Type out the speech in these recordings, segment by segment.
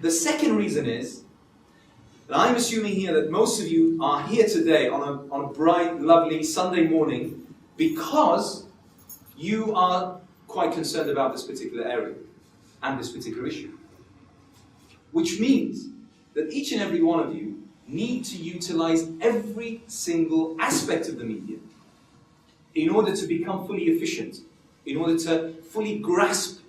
The second reason is that I'm assuming here that most of you are here today on a bright, lovely Sunday morning because you are quite concerned about this particular area and this particular issue. Which means that each and every one of you need to utilize every single aspect of the media in order to become fully efficient, in order to fully grasp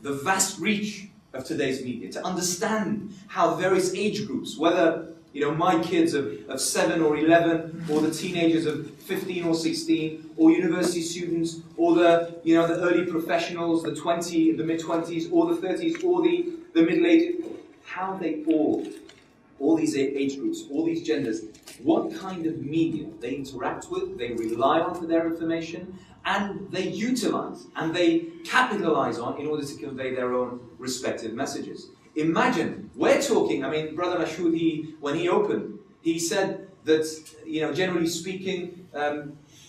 the vast reach of today's media, to understand how various age groups, whether my kids of 7 or 11, or the teenagers of 15 or 16, or university students, or the early professionals, the mid-20s, or the 30s, or the middle-aged, how they all these age groups, all these genders, what kind of media they interact with, they rely on for their information, and they utilize, and they capitalize on in order to convey their own respective messages. Imagine, we're talking, Brother Mashoud, when he opened, he said that, generally speaking,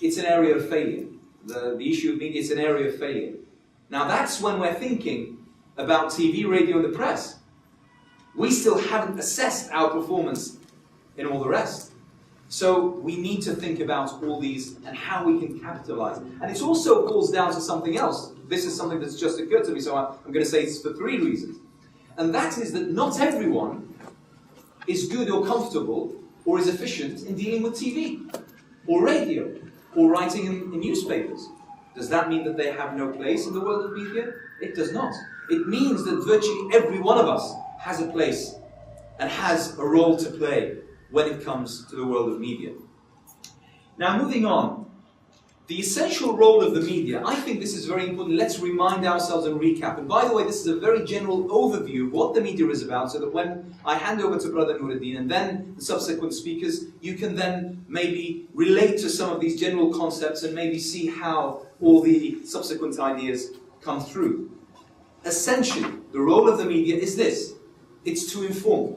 it's an area of failure. The issue of media is an area of failure. Now that's when we're thinking about TV, radio, and the press. We still haven't assessed our performance in all the rest. So we need to think about all these and how we can capitalize. And it also boils down to something else. This is something that's just occurred to me, so I'm going to say this for 3 reasons. And that is that not everyone is good or comfortable or is efficient in dealing with TV or radio or writing in newspapers. Does that mean that they have no place in the world of media? It does not. It means that virtually every one of us has a place and has a role to play when it comes to the world of media. Now, moving on, the essential role of the media, I think this is very important. Let's remind ourselves and recap. And by the way, this is a very general overview of what the media is about, so that when I hand over to Brother Nuruddin and then the subsequent speakers, you can then maybe relate to some of these general concepts and maybe see how all the subsequent ideas come through. Essentially, the role of the media is this. It's to inform.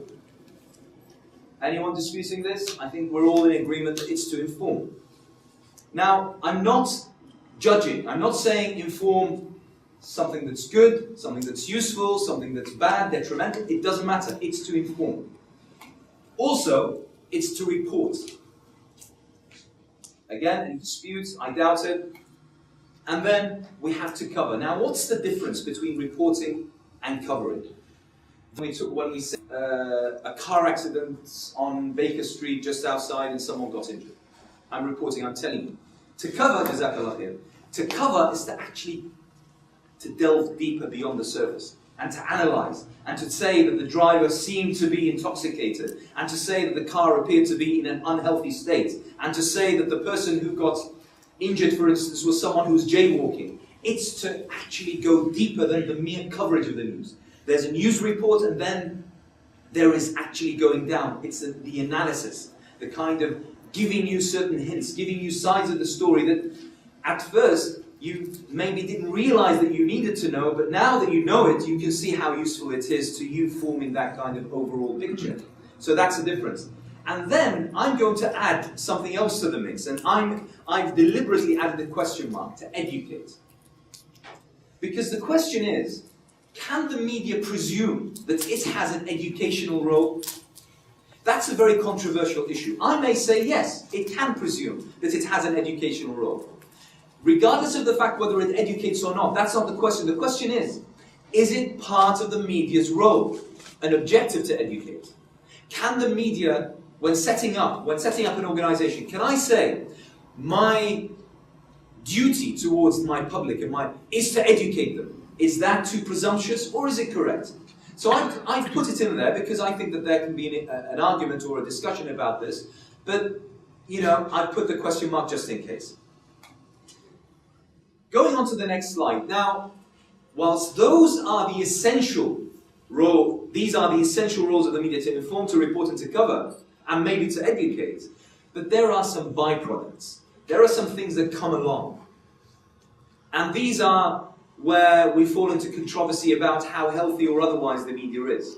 Anyone disputing this? I think we're all in agreement that it's to inform. Now, I'm not judging. I'm not saying inform something that's good, something that's useful, something that's bad, detrimental. It doesn't matter. It's to inform. Also, it's to report. Again, any disputes? I doubt it. And then we have to cover. Now, what's the difference between reporting and covering? When we say a car accident on Baker Street just outside and someone got injured. I'm reporting, I'm telling you. To cover, Jazakallah khair, to cover is to actually to delve deeper beyond the surface and to analyze and to say that the driver seemed to be intoxicated and to say that the car appeared to be in an unhealthy state and to say that the person who got injured, for instance, was someone who was jaywalking. It's to actually go deeper than the mere coverage of the news. There's a news report and then there is actually going down. It's the analysis, the kind of giving you certain hints, giving you sides of the story that at first you maybe didn't realize that you needed to know, but now that you know it, you can see how useful it is to you forming that kind of overall picture. So that's the difference. And then I'm going to add something else to the mix, and I've deliberately added a question mark to educate. Because the question is, can the media presume that it has an educational role? That's a very controversial issue. I may say yes, it can presume that it has an educational role. Regardless of the fact whether it educates or not, that's not the question. The question is it part of the media's role, an objective to educate? Can the media, when setting up an organization, can I say, my duty towards my public is to educate them? Is that too presumptuous, or is it correct? So I've put it in there because I think that there can be an argument or a discussion about this, but I've put the question mark just in case. Going on to the next slide. Now, whilst those are the essential these are the essential roles of the media, to inform, to report, and to cover, and maybe to educate, but there are some byproducts. There are some things that come along. And these are where we fall into controversy about how healthy or otherwise the media is.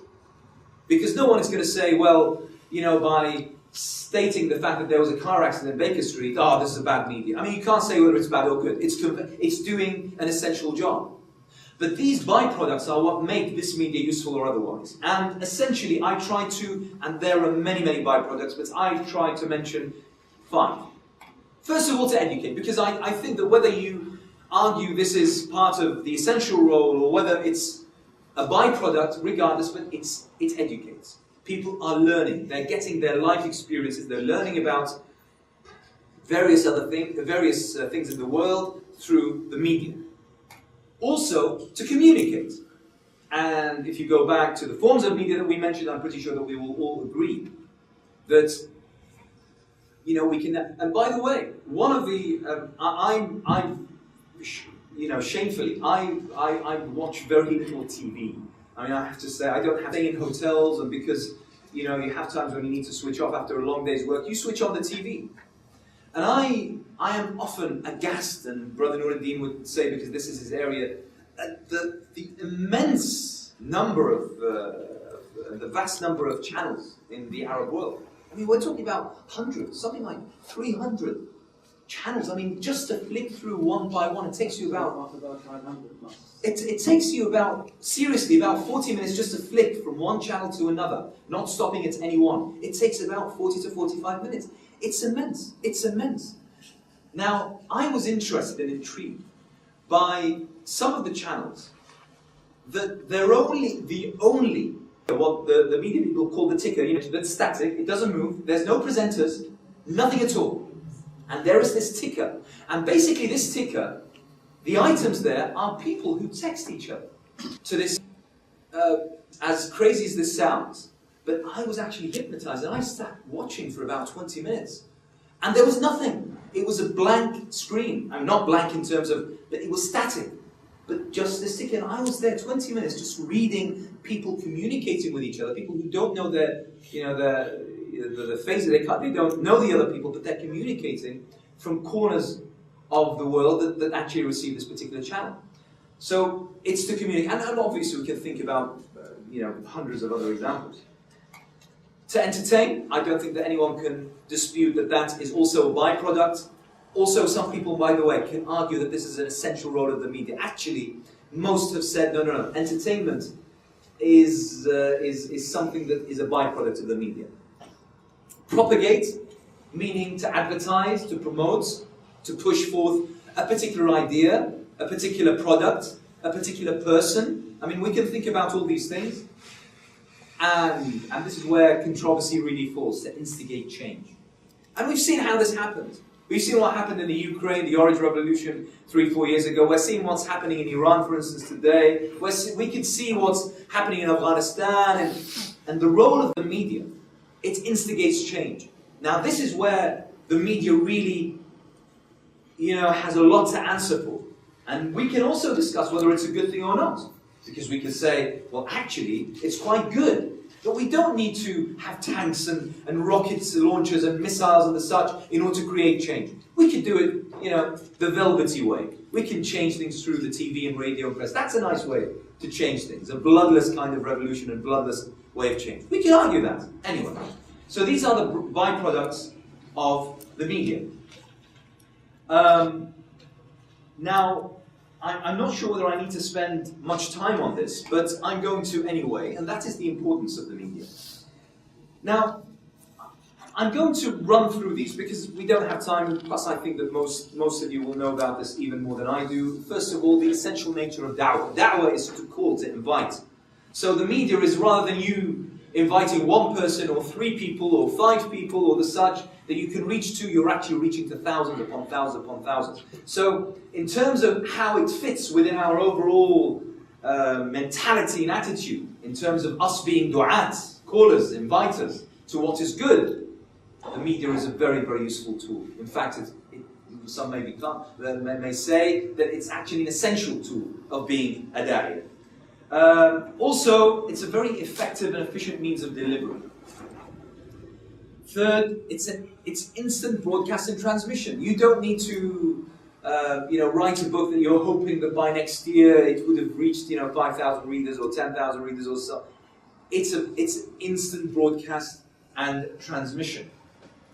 Because no one is going to say, well, by stating the fact that there was a car accident in Baker Street, this is a bad media. I mean, you can't say whether it's bad or good. It's doing an essential job. But these byproducts are what make this media useful or otherwise. And essentially, I try to, and there are many, many byproducts, but I try to mention 5. First of all, to educate, because I think that whether you argue this is part of the essential role or whether it's a byproduct, regardless, but it educates. People are learning. They're getting their life experiences. They're learning about various other things, things in the world through the media. Also, to communicate. And if you go back to the forms of media that we mentioned, I'm pretty sure that we will all agree that, we can. And by the way, one of the shamefully, I watch very little TV. I mean, I have to say, I don't have to stay in hotels, and because you have times when you need to switch off after a long day's work, you switch on the TV. And I am often aghast, and Brother Nuruddin would say, because this is his area, the immense number of, the vast number of channels in the Arab world. I mean, we're talking about hundreds, something like 300 channels. I mean, just to flip through one by one, it takes you about 500 plus. It takes you seriously, about 40 minutes just to flick from one channel to another, not stopping at any one. It takes about 40 to 45 minutes. It's immense. It's immense. Now, I was interested and intrigued by some of the channels that they're only what the media people call the ticker. That's static. It doesn't move. There's no presenters. Nothing at all. And there is this ticker. And basically this ticker, the items there are people who text each other. To this, as crazy as this sounds, but I was actually hypnotized, and I sat watching for about 20 minutes. And there was nothing. It was a blank screen. I mean, not blank in terms of, but it was static. But just this ticker, and I was there 20 minutes just reading people communicating with each other, people who don't know the faces, they don't know the other people, but they're communicating from corners of the world that actually receive this particular channel. So it's to communicate, and obviously we can think about hundreds of other examples. To entertain, I don't think that anyone can dispute that that is also a byproduct. Also, some people, by the way, can argue that this is an essential role of the media. Actually, most have said, no. Entertainment is something that is a byproduct of the media. Propagate, meaning to advertise, to promote, to push forth a particular idea, a particular product, a particular person. I mean, we can think about all these things. And this is where controversy really falls, to instigate change. And we've seen how this happened. We've seen what happened in the Ukraine, the Orange Revolution 3-4 years ago. We're seeing what's happening in Iran, for instance, today. We can see what's happening in Afghanistan. And the role of the media, it instigates change. Now, this is where the media really, has a lot to answer for. And we can also discuss whether it's a good thing or not. Because we can say, well, actually, it's quite good. But we don't need to have tanks and rockets launchers and missiles and the such in order to create change. We can do it, the velvety way. We can change things through the TV and radio and press. That's a nice way to change things. A bloodless kind of revolution and bloodless way of change. We can argue that. Anyway. So these are the byproducts of the media. Now, I'm not sure whether I need to spend much time on this, but I'm going to anyway, and that is the importance of the media. Now, I'm going to run through these because we don't have time, plus I think that most of you will know about this even more than I do. First of all, the essential nature of da'wah. Da'wah is to call, to invite. So the media is, rather than you inviting one person or 3 people or 5 people or the such that you can reach to, you're actually reaching to thousands upon thousands upon thousands. So in terms of how it fits within our overall mentality and attitude, in terms of us being du'at, callers, inviters to what is good, the media is a very, very useful tool. In fact, some may say that it's actually an essential tool of being a da'iyah. Also, it's a very effective and efficient means of delivery. Third, it's instant broadcast and transmission. You don't need to, write a book that you're hoping that by next year it would have reached, 5,000 readers or 10,000 readers or so. It's instant broadcast and transmission.